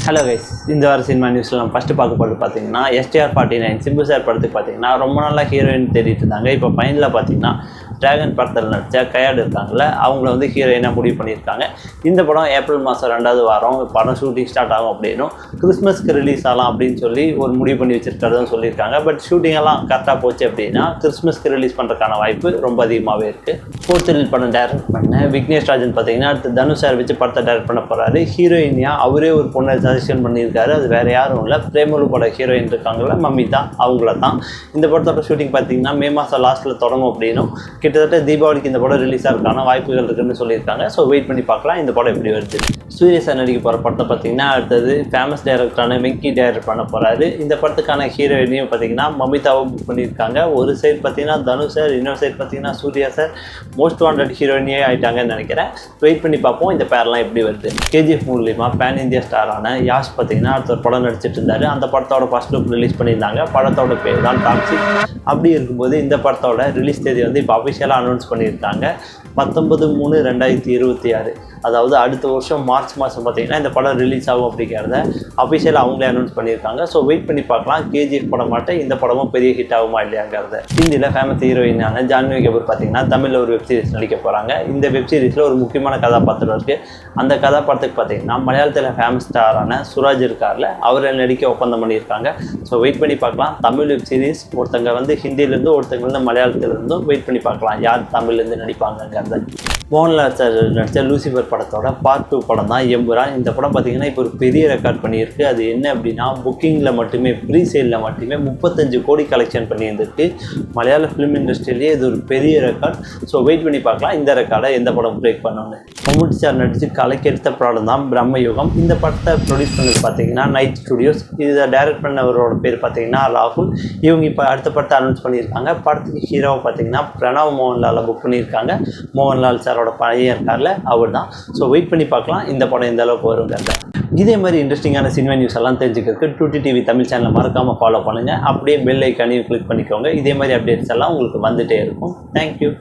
Hello guys, இந்த வார cinema நியூஸில் நம்ம ஃபஸ்ட்டு பார்க்க போகிறது பார்த்தீங்கன்னா STR49 சிம்பு சார் படத்துக்கு பார்த்தீங்கன்னா ரொம்ப நாளாக ஹீரோயின் தேடிட்டு இருந்தாங்க. இப்போ ஃபைனலாக பார்த்தீங்கன்னா டிராகன் படத்தில் நடித்த கையாடு இருக்காங்கள, அவங்கள வந்து ஹீரோயினாக முடிவு பண்ணியிருக்காங்க. இந்த படம் ஏப்ரல் மாதம் 2வது வாரம் படம் ஷூட்டிங் ஸ்டார்ட் ஆகும் அப்படின்னும் கிறிஸ்மஸ்க்கு ரிலீஸ் ஆகலாம் அப்படின்னு சொல்லி ஒரு முடிவு பண்ணி வச்சிருக்கிறதும் சொல்லியிருக்காங்க. பட் ஷூட்டிங்கெல்லாம் கரெக்டாக போச்சு அப்படின்னா கிறிஸ்மஸ்க்கு ரிலீஸ் பண்ணுறதுக்கான வாய்ப்பு ரொம்ப அதிகமாகவே இருக்குது. போர்த்தலில் படம் டைரக்ட் பண்ண விக்னேஷ் ராஜன் பார்த்தீங்கன்னா அடுத்து தனுஷ் சார் வச்சு படத்தை டைரக்ட் பண்ண போகிறாரு. ஹீரோயினியாக அவரே ஒரு பொண்ணை சஜஷன் பண்ணியிருக்காரு. அது வேறு யாரும் இல்லை, பிரேமலு பட ஹீரோயின் இருக்காங்கள மம்மிதா, அவங்கள தான். இந்த படத்தோட ஷூட்டிங் பார்த்தீங்கன்னா மே மாதம் லாஸ்ட்டில் தொடங்கும் அப்படின்னும் கிட்டத்தட்ட தீபாவளிக்கு இந்த படம் ரிலீஸ் ஆகிறதுக்கான வாய்ப்புகள் இருக்குன்னு சொல்லியிருக்காங்க. ஸோ வெயிட் பண்ணி பார்க்கலாம் இந்த படம் எப்படி வருது. சூரிய சார் நடிக்க போகிற படத்தை பார்த்தீங்கன்னா அடுத்தது ஃபேமஸ் டைரக்டரான வெங்கி டைரக்ட் பண்ண போகிறாரு. இந்த படத்துக்கான ஹீரோயினையும் பார்த்தீங்கன்னா மமிதாவை புக் பண்ணியிருக்காங்க. ஒரு சைடு பார்த்தீங்கன்னா தனுஷ் சார், இன்னொரு சைடு பார்த்தீங்கன்னா சூர்யா சார் மோஸ்ட் வாண்டட் ஹீரோயினியே ஆகிட்டாங்கன்னு நினைக்கிறேன். வெயிட் பண்ணி பார்ப்போம் இந்த பேர்லாம் எப்படி வருது. KGF மூலிமா பேன் இந்தியா ஸ்டாரான யாஷ் பார்த்தீங்கன்னா அடுத்த ஒரு படம் நடிச்சிட்டு இருந்தார். அந்த படத்தோட ஃபர்ஸ்ட் லுக் ரிலீஸ் பண்ணியிருந்தாங்க. படத்தோட பேர் தான் டாக்ஸிக். அப்படி இருக்கும்போது இந்த படத்தோட ரிலீஸ் தேதி வந்து இப்போ அஃபிஷியலாக அனௌன்ஸ் பண்ணியிருக்காங்க 19/3/2026. அதாவது அடுத்த வருஷம் மார்ச் மாதம் பார்த்தீங்கன்னா இந்த படம் ரிலீஸ் ஆகும் அப்படிங்கிறத அஃபிஷியலாக அவங்களே அனௌன்ஸ் பண்ணியிருக்காங்க. ஸோ வெயிட் பண்ணி பார்க்கலாம் KGF படம் மாட்டேன் இந்த படமும் பெரிய ஹிட் ஆகுமா இல்லையாங்கிறத. ஹிந்தியில் ஃபேமஸ் ஹீரோயினான ஜான்வி கபூர் பார்த்தீங்கன்னா தமிழில் ஒரு வெப்சீரிஸ் நடிக்க போகிறாங்க. இந்த வெப்சீரிஸில் ஒரு முக்கியமான கதாபாத்திரம் இருக்குது. அந்த கதாபாத்திரத்துக்கு பார்த்தீங்கன்னா மலையாளத்தில் ஃபேமஸ் ஸ்டாரான சுராஜ் இருக்கார்ல, அவரை நடிக்க ஒப்பந்தம் பண்ணியிருக்காங்க. ஸோ வெயிட் பண்ணி பார்க்கலாம். தமிழ் வெப்சீரிஸ் ஒருத்தங்க வந்து ஹிந்திலேருந்து ஒருத்தங்க வந்து மலையாளத்துலேருந்தும் வெயிட் பண்ணி பார்க்கலாம் யார் தமிழ்லேருந்து நடிப்பாங்கங்கிறத. மோகன்லால் சார் நடித்த லூசிஃபர் படத்தோட பார்ட் 2 படம் தான் எம்புரான். இந்த படம் பார்த்திங்கன்னா இப்போ ஒரு பெரிய ரெக்கார்ட் பண்ணியிருக்கு. அது என்ன அப்படின்னா புக்கிங்கில் மட்டுமே, ப்ரீ சேலில் மட்டுமே 35 கோடி கலெக்ஷன் பண்ணியிருந்திருக்கு. மலையாள ஃபிலிம் இண்டஸ்ட்ரியிலேயே இது ஒரு பெரிய ரெக்கார்ட். ஸோ வெயிட் பண்ணி பார்க்கலாம் இந்த ரெக்கார்டை எந்த படம் பிரேக் பண்ணணும்னு. மம்முட்டி சார் நடித்து கலைக்கெடுத்த படம் தான் பிரம்மயுகம். இந்த படத்தை ப்ரொடியூஸ் பண்ணது பார்த்தீங்கன்னா நைட் ஸ்டுடியோஸ். இதை டைரக்ட் பண்ணவரோட பேர் பார்த்தீங்கன்னா ராகுல். இவங்க இப்போ அடுத்த படத்தை அனௌன்ஸ் பண்ணியிருக்காங்க. படத்துக்கு ஹீரோவை பார்த்தீங்கன்னா பிரணவ் மோகன்லாலை புக் பண்ணியிருக்காங்க. மோகன்லால் சாரோட பையன் இருக்கார்ல, அவர் தான். ஸோ வெயிட் பண்ணி பார்க்கலாம் இந்த படம் எந்த அளவுக்கு வருங்கிறத. இதே மாதிரி இன்ட்ரெஸ்டிங்கான சினிமா நியூஸ் எல்லாம் தெரிஞ்சுக்கிறதுக்கு 2T TV தமிழ் சேனலை மறக்காமல் ஃபாலோ பண்ணுங்கள். அப்படியே பெல் ஐக்கானையும் கிளிக் பண்ணிக்கோங்க. இதே மாதிரி அப்டேட்ஸ் எல்லாம் உங்களுக்கு வந்துகிட்டே இருக்கும். தேங்க்யூ.